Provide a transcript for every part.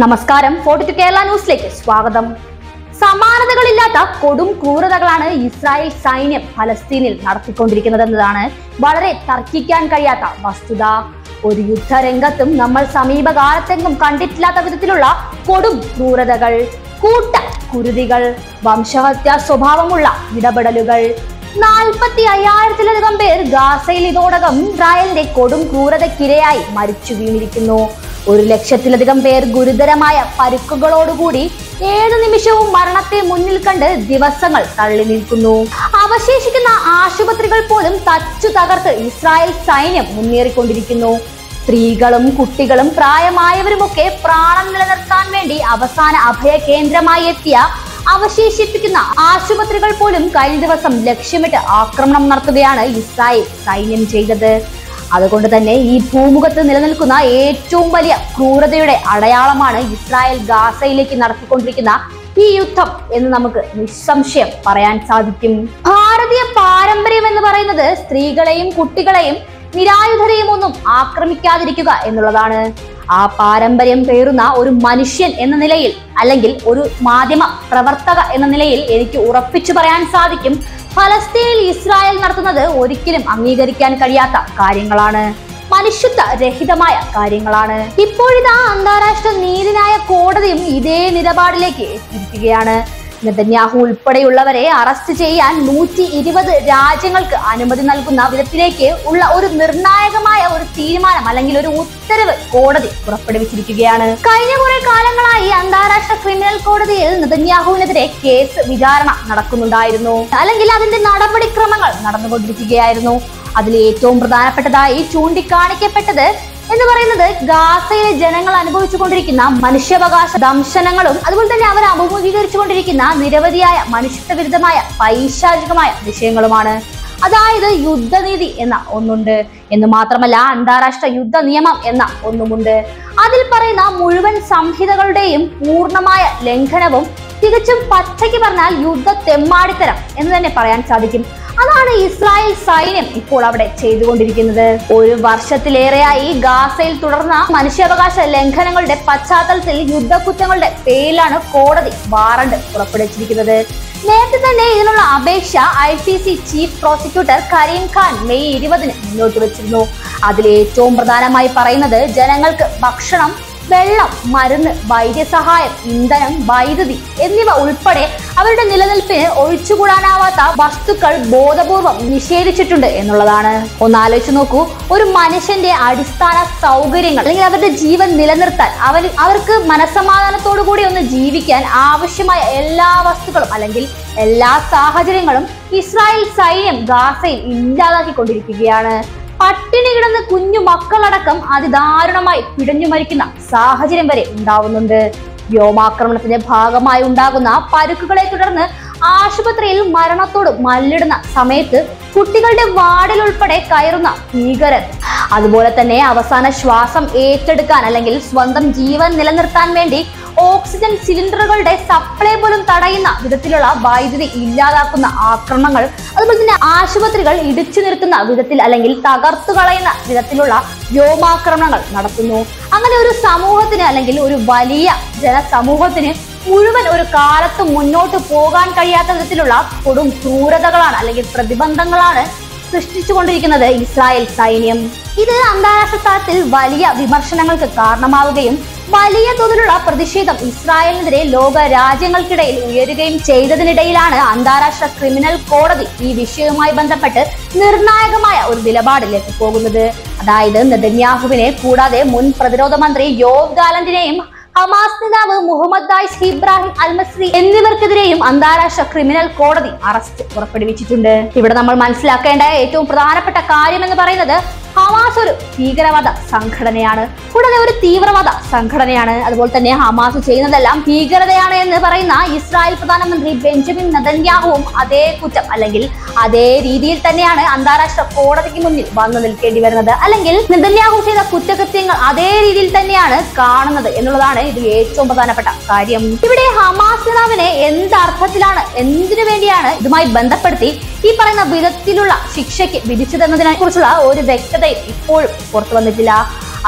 നമസ്കാരം, 42 കേരള ന്യൂസിലേക്ക് സ്വാഗതം. സമാനതകളില്ലാത്ത കൊടും ക്രൂരതകളാണ് ഇസ്രായേൽ സൈന്യം ഫലസ്തീനിൽ നടത്തിക്കൊണ്ടിരിക്കുന്നതെന്നതാണ് വളരെ തർക്കിക്കാൻ കഴിയാത്ത വസ്തുത. ഒരു യുദ്ധരംഗത്തും നമ്മൾ സമീപകാലത്തെങ്ങും കണ്ടിട്ടില്ലാത്ത വിധത്തിലുള്ള കൊടും ക്രൂരതകൾ, കൂട്ട കുരുതികൾ, വംശഹത്യാ സ്വഭാവമുള്ള ഇടപെടലുകൾ. 45,000-ലധികം പേർ ഗാസയിൽ ഇതോടകം ഇസ്രായേലിന്റെ കൊടും ക്രൂരതയ്ക്കിരയായി മരിച്ചു വീണിരിക്കുന്നു. 1,00,000-ലധികം പേർ ഗുരുതരമായ പരുക്കുകളോടുകൂടി ഏതു നിമിഷവും മരണത്തെ മുന്നിൽ കണ്ട് ദിവസങ്ങൾ തള്ളി നിൽക്കുന്നു. അവശേഷിക്കുന്ന ആശുപത്രികൾ പോലും തച്ചു തകർത്ത് ഇസ്രായേൽ സൈന്യം മുന്നേറിക്കൊണ്ടിരിക്കുന്നു. സ്ത്രീകളും കുട്ടികളും പ്രായമായവരുമൊക്കെ പ്രാണൻ നിലനിർത്താൻ വേണ്ടി അവസാന അഭയ കേന്ദ്രമായി എത്തിയ അവശേഷിപ്പിക്കുന്ന ആശുപത്രികൾ പോലും കഴിഞ്ഞ ദിവസം ലക്ഷ്യമിട്ട് ആക്രമണം നടത്തുകയാണ് ഇസ്രായേൽ സൈന്യം ചെയ്തത്. അതുകൊണ്ട് തന്നെ ഈ ഭൂമുഖത്ത് നിലനിൽക്കുന്ന ഏറ്റവും വലിയ ക്രൂരതയുടെ അടയാളമാണ് ഇസ്രായേൽ ഗാസയിലേക്ക് നടത്തിക്കൊണ്ടിരിക്കുന്ന ഈ യുദ്ധം എന്ന് നമുക്ക് നിസ്സംശയം പറയാൻ സാധിക്കും. ഭാരതീയ പാരമ്പര്യം എന്ന് പറയുന്നത് സ്ത്രീകളെയും കുട്ടികളെയും നിരായുധരെയും ഒന്നും ആക്രമിക്കാതിരിക്കുക എന്നുള്ളതാണ്. ആ പാരമ്പര്യം പേറുന്ന ഒരു മനുഷ്യൻ എന്ന നിലയിൽ, അല്ലെങ്കിൽ ഒരു മാധ്യമ പ്രവർത്തക എന്ന നിലയിൽ എനിക്ക് ഉറപ്പിച്ചു പറയാൻ സാധിക്കും, ഫലസ്തീനിൽ ഇസ്രായേൽ നടത്തുന്നത് ഒരിക്കലും അംഗീകരിക്കാൻ കഴിയാത്ത കാര്യങ്ങളാണ്, മനുഷ്യത്വ രഹിതമായ കാര്യങ്ങളാണ്. ഇപ്പോഴിതാ അന്താരാഷ്ട്ര നീതിന്യായ കോടതിയും ഇതേ നിലപാടിലേക്ക് എത്തിയിരിക്കുകയാണ്. നെതന്യാഹു ഉൾപ്പെടെയുള്ളവരെ അറസ്റ്റ് ചെയ്യാൻ 120 രാജ്യങ്ങൾക്ക് അനുമതി നൽകുന്ന വിധത്തിലേക്ക് ഉള്ള ഒരു നിർണായകമായ ഒരു തീരുമാനം അല്ലെങ്കിൽ ഒരു ഉത്തരവ് കോടതി പുറപ്പെടുവിച്ചിരിക്കുകയാണ്. കഴിഞ്ഞ കുറെ കാലങ്ങളായി അന്താരാഷ്ട്ര ക്രിമിനൽ കോടതിയിൽ നെതന്യാഹുവിനെതിരെ കേസ് വിചാരണ നടക്കുന്നുണ്ടായിരുന്നു, അല്ലെങ്കിൽ അതിന്റെ നടപടിക്രമങ്ങൾ നടന്നുകൊണ്ടിരിക്കുകയായിരുന്നു. അതിൽ ഏറ്റവും പ്രധാനപ്പെട്ടതായി ചൂണ്ടിക്കാണിക്കപ്പെട്ടത് എന്ന് പറയുന്നത് ഗാസയിലെ ജനങ്ങൾ അനുഭവിച്ചുകൊണ്ടിരിക്കുന്ന മനുഷ്യാവകാശ ദംശനങ്ങളും അതുപോലെ തന്നെ അവർ അഭിമുഖീകരിച്ചുകൊണ്ടിരിക്കുന്ന നിരവധിയായ മനുഷ്യത്വ വിരുദ്ധമായ പൈശാചികമായ വിഷയങ്ങളുമാണ്. അതായത് യുദ്ധനീതി എന്ന ഒന്നുണ്ട് എന്ന് മാത്രമല്ല, അന്താരാഷ്ട്ര യുദ്ധ നിയമം എന്ന ഒന്നുമുണ്ട്. അതിൽ പറയുന്ന മുഴുവൻ സംഹിതകളുടെയും പൂർണ്ണമായ ലംഘനവും, തികച്ചും പച്ചയ്ക്ക് പറഞ്ഞാൽ യുദ്ധ തെമ്മാടിത്തരം എന്ന് തന്നെ പറയാൻ സാധിക്കും. അതാണ് ഇസ്രായേൽ സൈന്യം ഇപ്പോൾ അവിടെ ചെയ്തുകൊണ്ടിരിക്കുന്നത്. 1 വർഷത്തിലേറെയായി ഗാസയിൽ തുടർന്ന മനുഷ്യാവകാശ ലംഘനങ്ങളുടെ പശ്ചാത്തലത്തിൽ യുദ്ധക്കുറ്റങ്ങളുടെ പേരിലാണ് കോടതി വാറണ്ട് പുറപ്പെടുവിച്ചിരിക്കുന്നത്. നേരത്തെ തന്നെ ഇതിനുള്ള അപേക്ഷ ICC chief prosecutor Karim Khan May 20-ന് മുന്നോട്ട് വെച്ചിരുന്നു. അതിൽ ഏറ്റവും പ്രധാനമായി പറയുന്നത് ജനങ്ങൾക്ക് ഭക്ഷണം, വെള്ളം, മരുന്ന്, വൈദ്യസഹായം, ഇന്ധനം, വൈദ്യുതി എന്നിവ ഉൾപ്പെടെ അവരുടെ നിലനിൽപ്പിന് ഒഴിച്ചുകൂടാനാവാത്ത വസ്തുക്കൾ ബോധപൂർവം നിഷേധിച്ചിട്ടുണ്ട് എന്നുള്ളതാണ്. ഒന്ന് ആലോചിച്ച് നോക്കൂ, ഒരു മനുഷ്യന്റെ അടിസ്ഥാന സൗകര്യങ്ങൾ അല്ലെങ്കിൽ അവരുടെ ജീവൻ നിലനിർത്താൻ അവർക്ക് മനസ്സമാധാനത്തോടു കൂടി ഒന്ന് ജീവിക്കാൻ ആവശ്യമായ എല്ലാ വസ്തുക്കളും അല്ലെങ്കിൽ എല്ലാ സാഹചര്യങ്ങളും ഇസ്രായേൽ സൈന്യം ഗാസയിൽ ഇല്ലാതാക്കിക്കൊണ്ടിരിക്കുകയാണ്. പട്ടിണി കിടന്ന് കുഞ്ഞു മക്കളടക്കം അതിദാരുണമായി പിടഞ്ഞു മരിക്കുന്ന സാഹചര്യം വരെ ഉണ്ടാവുന്നുണ്ട്. വ്യോമാക്രമണത്തിന്റെ ഭാഗമായി ഉണ്ടാകുന്ന പരുക്കുകളെ തുടർന്ന് ആശുപത്രിയിൽ മരണത്തോട് മല്ലിടുന്ന സമയത്ത് കുട്ടികളുടെ വാർഡിൽ ഉൾപ്പെടെ കയറുന്ന ഭീകരർ, അതുപോലെ തന്നെ അവസാന ശ്വാസം ഏറ്റെടുക്കാൻ അല്ലെങ്കിൽ സ്വന്തം ജീവൻ നിലനിർത്താൻ വേണ്ടി ഓക്സിജൻ സിലിണ്ടറുകളുടെ സപ്ലൈ പോലും തടയുന്ന വിധത്തിലുള്ള വൈദ്യുതി ഇല്ലാതാക്കുന്ന ആക്രമണങ്ങൾ, അതുപോലെ തന്നെ ആശുപത്രികൾ ഇടിച്ചു നിർത്തുന്ന വിധത്തിൽ അല്ലെങ്കിൽ തകർത്തു കളയുന്ന വിധത്തിലുള്ള വ്യോമാക്രമണങ്ങൾ നടത്തുന്നു. അങ്ങനെ ഒരു സമൂഹത്തിന് അല്ലെങ്കിൽ ഒരു വലിയ ജനസമൂഹത്തിന് മുഴുവൻ ഒരു കാലത്തും മുന്നോട്ട് പോകാൻ കഴിയാത്ത വിധത്തിലുള്ള കൊടും ക്രൂരതകളാണ് അല്ലെങ്കിൽ പ്രതിബന്ധങ്ങളാണ് സൃഷ്ടിച്ചുകൊണ്ടിരിക്കുന്നത് ഇസ്രായേൽ സൈന്യം. ഇത് അന്താരാഷ്ട്ര തലത്തിൽ വലിയ വിമർശനങ്ങൾക്ക് കാരണമാവുകയും വലിയ തോതിലുള്ള പ്രതിഷേധം ഇസ്രായേലിനെതിരെ ലോക രാജ്യങ്ങൾക്കിടയിൽ ഉയരുകയും ചെയ്തതിനിടയിലാണ് അന്താരാഷ്ട്ര ക്രിമിനൽ കോടതി ഈ വിഷയവുമായി ബന്ധപ്പെട്ട് നിർണായകമായ ഒരു നിലപാടിലേക്ക് പോകുന്നത്. അതായത് നെതന്യാഹുവിനെ കൂടാതെ മുൻ പ്രതിരോധ മന്ത്രി യോവ് ഗാലന്റിനെയും ഹമാസ് നേതാവ് മുഹമ്മദ് ദായിസ് ഇബ്രാഹിം അൽ-മസ്രി എന്നിവർക്കെതിരെയും അന്താരാഷ്ട്ര ക്രിമിനൽ കോടതി അറസ്റ്റ് പുറപ്പെടുവിച്ചിട്ടുണ്ട്. ഇവിടെ നമ്മൾ മനസ്സിലാക്കേണ്ട ഏറ്റവും പ്രധാനപ്പെട്ട കാര്യം എന്ന് പറയുന്നത് ഹമാസ് ഒരു ഭീകരവാദ സംഘടനയാണ്, കൂടാതെ ഒരു തീവ്രവാദ സംഘടനയാണ്. അതുപോലെ തന്നെ ഹമാസ് ചെയ്യുന്നതെല്ലാം ഭീകരതയാണ് എന്ന് പറയുന്ന ഇസ്രായേൽ പ്രധാനമന്ത്രി ബെഞ്ചമിൻ നെതന്യാഹുവും അതേ കുറ്റം അല്ലെങ്കിൽ അതേ രീതിയിൽ തന്നെയാണ് അന്താരാഷ്ട്ര കോടതിക്ക് മുന്നിൽ വന്നു നിൽക്കേണ്ടി വരുന്നത്. അല്ലെങ്കിൽ നെതന്യാഹു ചെയ്ത കുറ്റകൃത്യങ്ങൾ അതേ രീതിയിൽ തന്നെയാണ് കാണുന്നത് എന്നുള്ളതാണ് ഇതിൽ ഏറ്റവും പ്രധാനപ്പെട്ട കാര്യം. ഇവിടെ ഹമാസ് നേതാവിനെ എന്തർത്ഥത്തിലാണ്, എന്തിനു വേണ്ടിയാണ് ഇതുമായി ബന്ധപ്പെടുത്തി ഈ പറയുന്ന വിധത്തിലുള്ള ശിക്ഷയ്ക്ക് വിധിച്ചതെന്നതിനെ കുറിച്ചുള്ള ഒരു വ്യക്തത ഇപ്പോഴും പുറത്തു വന്നിട്ടില്ല.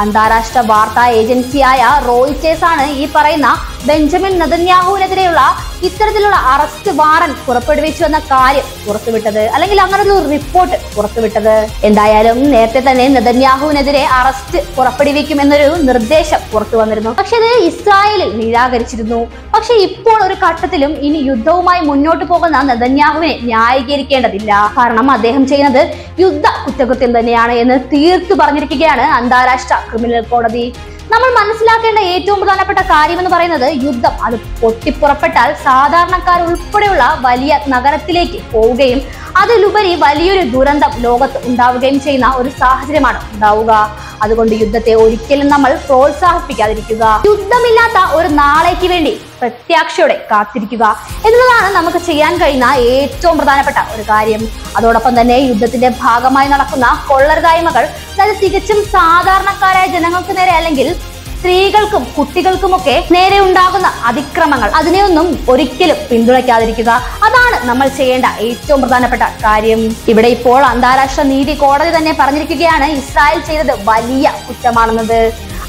അന്താരാഷ്ട്ര വാർത്താ ഏജൻസിയായ റോയിറ്റേഴ്സ് ആണ് ഈ പറയുന്ന ബെഞ്ചമിൻ നെതന്യാഹുവിനെതിരെയുള്ള ഇത്തരത്തിലുള്ള അറസ്റ്റ് വാറന്റ് പുറപ്പെടുവിച്ചു എന്ന കാര്യം പുറത്തുവിട്ടത്, അല്ലെങ്കിൽ അങ്ങനെ ഒരു റിപ്പോർട്ട് പുറത്തുവിട്ടത്. എന്തായാലും നേരത്തെ തന്നെ നെതന്യാഹുവിനെതിരെ അറസ്റ്റ് പുറപ്പെടുവിക്കും എന്നൊരു നിർദ്ദേശം പുറത്തു വന്നിരുന്നു. പക്ഷെ ഇത് ഇസ്രായേലിൽ നിരാകരിച്ചിരുന്നു. പക്ഷെ ഇപ്പോൾ ഒരു ഘട്ടത്തിലും ഇനി യുദ്ധവുമായി മുന്നോട്ട് പോകുന്ന നെതന്യാഹുവിനെ ന്യായീകരിക്കേണ്ടതില്ല. കാരണം അദ്ദേഹം ചെയ്യുന്നത് യുദ്ധ കുറ്റകൃത്യം തന്നെയാണ് എന്ന് തീർത്തു പറഞ്ഞിരിക്കുകയാണ് അന്താരാഷ്ട്ര ക്രിമിനൽ കോടതി. നമ്മൾ മനസ്സിലാക്കേണ്ട ഏറ്റവും പ്രധാനപ്പെട്ട കാര്യം എന്ന് പറയുന്നത് യുദ്ധം അത് പൊട്ടിപ്പുറപ്പെട്ടാൽ സാധാരണക്കാർ ഉൾപ്പെടെയുള്ള വലിയ നഗരത്തിലേക്ക് പോവുകയും അതിലുപരി വലിയൊരു ദുരന്തം ലോകത്ത് ഉണ്ടാവുകയും ചെയ്യുന്ന ഒരു സാഹചര്യമാണ് ഉണ്ടാവുക. അതുകൊണ്ട് യുദ്ധത്തെ ഒരിക്കലും നമ്മൾ പ്രോത്സാഹിപ്പിക്കാതിരിക്കുക. യുദ്ധമില്ലാത്ത ഒരു നാളേക്ക് വേണ്ടി പ്രത്യാശയോടെ കാത്തിരിക്കുക എന്നതാണ് നമുക്ക് ചെയ്യാൻ കഴിയുന്ന ഏറ്റവും പ്രധാനപ്പെട്ട ഒരു കാര്യം. അതോടൊപ്പം തന്നെ യുദ്ധത്തിന്റെ ഭാഗമായി നടക്കുന്ന കൊള്ളരുതായ്മകൾ, അതായത് തികച്ചും സാധാരണക്കാരായ ജനങ്ങൾക്ക് നേരെ അല്ലെങ്കിൽ സ്ത്രീകൾക്കും കുട്ടികൾക്കുമൊക്കെ നേരെ ഉണ്ടാകുന്ന അതിക്രമങ്ങൾ, അതിനെയൊന്നും ഒരിക്കലും പിന്തുണയ്ക്കാതിരിക്കുക. അതാണ് നമ്മൾ ചെയ്യേണ്ട ഏറ്റവും പ്രധാനപ്പെട്ട കാര്യം. ഇവിടെ ഇപ്പോൾ അന്താരാഷ്ട്ര നീതി കോടതി തന്നെ പറഞ്ഞിരിക്കുകയാണ് ഇസ്രായേൽ ചെയ്തത് വലിയ കുറ്റമാണെന്നത്.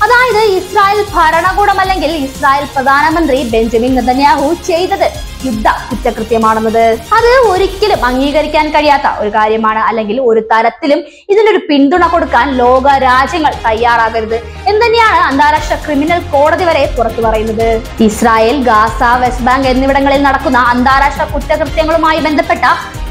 അതായത് ഇസ്രായേൽ ഭരണകൂടം അല്ലെങ്കിൽ ഇസ്രായേൽ പ്രധാനമന്ത്രി ബെഞ്ചമിൻ നെതന്യാഹു ചെയ്തത് യുദ്ധ കുറ്റകൃത്യമാണെന്നത്. അത് ഒരിക്കലും അംഗീകരിക്കാൻ കഴിയാത്ത ഒരു കാര്യമാണ്. അല്ലെങ്കിൽ ഒരു തരത്തിലും ഇതിനൊരു പിന്തുണ കൊടുക്കാൻ ലോക രാജ്യങ്ങൾ തയ്യാറാകരുത് എന്ന് തന്നെയാണ് അന്താരാഷ്ട്ര ക്രിമിനൽ കോടതി വരെ പുറത്തു പറയുന്നത്. ഇസ്രായേൽ, ഗാസ, വെസ്റ്റ് ബാങ്ക് എന്നിവിടങ്ങളിൽ നടക്കുന്ന അന്താരാഷ്ട്ര കുറ്റകൃത്യങ്ങളുമായി ബന്ധപ്പെട്ട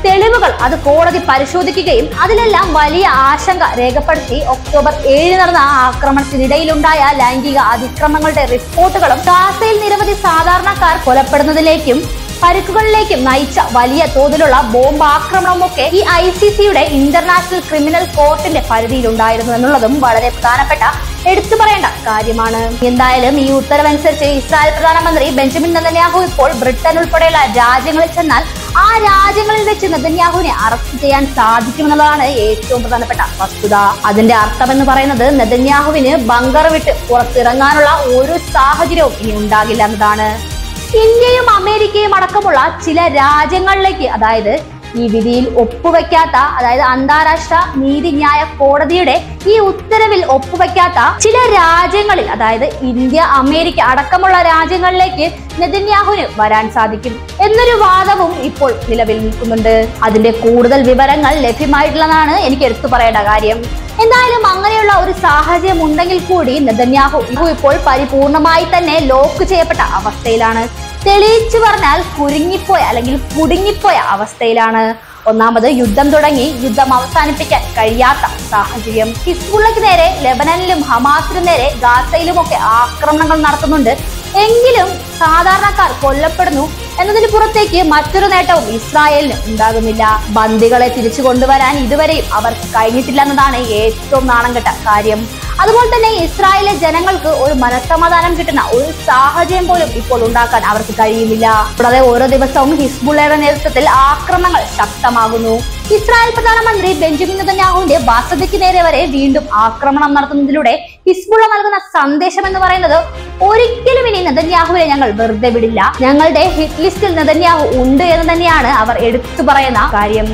തെളിവുകൾ അത് കോടതി പരിശോധിക്കുകയും അതിലെല്ലാം വലിയ ആശങ്ക രേഖപ്പെടുത്തി ഒക്ടോബർ 7 നടന്ന ആക്രമണത്തിനിടയിലുണ്ടായ ലൈംഗിക അതിക്രമങ്ങളുടെ റിപ്പോർട്ടുകളും ഗാസയിൽ നിരവധി സാധാരണക്കാർ കൊലപ്പെടുന്നതിലേക്കും പരിക്കുകളിലേക്കും നയിച്ച വലിയ തോതിലുള്ള ബോംബ് ആക്രമണമൊക്കെ ഈ ICCയുടെ ഇന്റർനാഷണൽ ക്രിമിനൽ കോർട്ടിന്റെ പരിധിയിലുണ്ടായിരുന്നു എന്നുള്ളതും വളരെ പ്രധാനപ്പെട്ട എടുത്തു പറയേണ്ട കാര്യമാണ്. എന്തായാലും ഈ ഉത്തരവനുസരിച്ച് ഇസ്രായേൽ പ്രധാനമന്ത്രി ബെഞ്ചമിൻ നെതന്യാഹു ഇപ്പോൾ ബ്രിട്ടൻ ഉൾപ്പെടെയുള്ള രാജ്യങ്ങളിൽ ചെന്നാൽ ആ രാജ്യങ്ങളിൽ വെച്ച് നെതന്യാഹുവിനെ അറസ്റ്റ് ചെയ്യാൻ സാധിക്കുമെന്നുള്ളതാണ് ഏറ്റവും പ്രധാനപ്പെട്ട വസ്തുത. അതിന്റെ അർത്ഥം എന്ന് പറയുന്നത് നെതന്യാഹുവിന് ബങ്കർ വിട്ട് പുറത്തിറങ്ങാനുള്ള ഒരു സാഹചര്യവും ഇനി ഉണ്ടാകില്ല എന്നതാണ്. ഇന്ത്യയും അമേരിക്കയും അടക്കമുള്ള ചില രാജ്യങ്ങളിലേക്ക്, അതായത് ഈ വിധിയിൽ ഒപ്പുവെക്കാത്ത, അതായത് അന്താരാഷ്ട്ര നീതിന്യായ കോടതിയുടെ ഈ ഉത്തരവിൽ ഒപ്പുവെക്കാത്ത ചില രാജ്യങ്ങളിൽ, അതായത് ഇന്ത്യ, അമേരിക്ക അടക്കമുള്ള രാജ്യങ്ങളിലേക്ക് നെതന്യാഹുവിന് വരാൻ സാധിക്കും എന്നൊരു വാദവും ഇപ്പോൾ നിലവിൽ നിൽക്കുന്നുണ്ട്. അതിന്റെ കൂടുതൽ വിവരങ്ങൾ ലഭ്യമായിട്ടുള്ളതാണ് എനിക്ക് എടുത്തു പറയേണ്ട കാര്യം. എന്തായാലും അങ്ങനെയുള്ള ഒരു സാഹചര്യം ഉണ്ടെങ്കിൽ കൂടി നെതന്യാഹു ഇപ്പോൾ പരിപൂർണമായി തന്നെ ലോക്ക് ചെയ്യപ്പെട്ട അവസ്ഥയിലാണ്. തെളിയിച്ചു പറഞ്ഞാൽ കുരുങ്ങിപ്പോയ അല്ലെങ്കിൽ കുടുങ്ങിപ്പോയ അവസ്ഥയിലാണ്. ഒന്നാമത് യുദ്ധം തുടങ്ങി യുദ്ധം അവസാനിപ്പിക്കാൻ കഴിയാത്ത സാഹചര്യം. ഹിസ്ബുള്ളയ്ക്ക് നേരെ ലെബനനിലും ഹമാസിനും നേരെ ഗാസയിലുമൊക്കെ ആക്രമണങ്ങൾ നടത്തുന്നുണ്ട്. എങ്കിലും സാധാരണക്കാർ കൊല്ലപ്പെടുന്നു എന്നതിന് പുറത്തേക്ക് മറ്റൊരു നേട്ടവും ഇസ്രായേലിന് ഉണ്ടാകുന്നില്ല. ബന്ദികളെ തിരിച്ചു കൊണ്ടുവരാൻ ഇതുവരെയും അവർക്ക് കഴിഞ്ഞിട്ടില്ല എന്നതാണ് ഏറ്റവും നാണംകെട്ട കാര്യം. അതുപോലെ തന്നെ ഇസ്രായേലിലെ ജനങ്ങൾക്ക് ഒരു മനസ്സമാധാനം കിട്ടുന്ന ഒരു സാഹചര്യം പോലും ഇപ്പോൾ ഉണ്ടാക്കാൻ അവർക്ക് കഴിയുന്നില്ല. കൂടാതെ ഓരോ ദിവസവും ഹിസ്ബുള്ളയുടെ നേതൃത്വത്തിൽ ആക്രമണങ്ങൾ ശക്തമാകുന്നു. ഇസ്രായേൽ പ്രധാനമന്ത്രി ബെഞ്ചമിൻ നെതന്യാഹുവിന്റെ വസതിക്ക് നേരെ വരെ വീണ്ടും ആക്രമണം നടത്തുന്നതിലൂടെ ഹിസ്ബുള്ള നൽകുന്ന സന്ദേശം എന്ന് പറയുന്നത് ഒരിക്കലും ഇനി നെതന്യാഹുവിനെ ഞങ്ങൾ വെറുതെ വിടില്ല, ഞങ്ങളുടെ ഹിറ്റ് ലിസ്റ്റിൽ നെതന്യാഹു ഉണ്ട് എന്ന് തന്നെയാണ് അവർ എടുത്തു പറയുന്ന കാര്യം.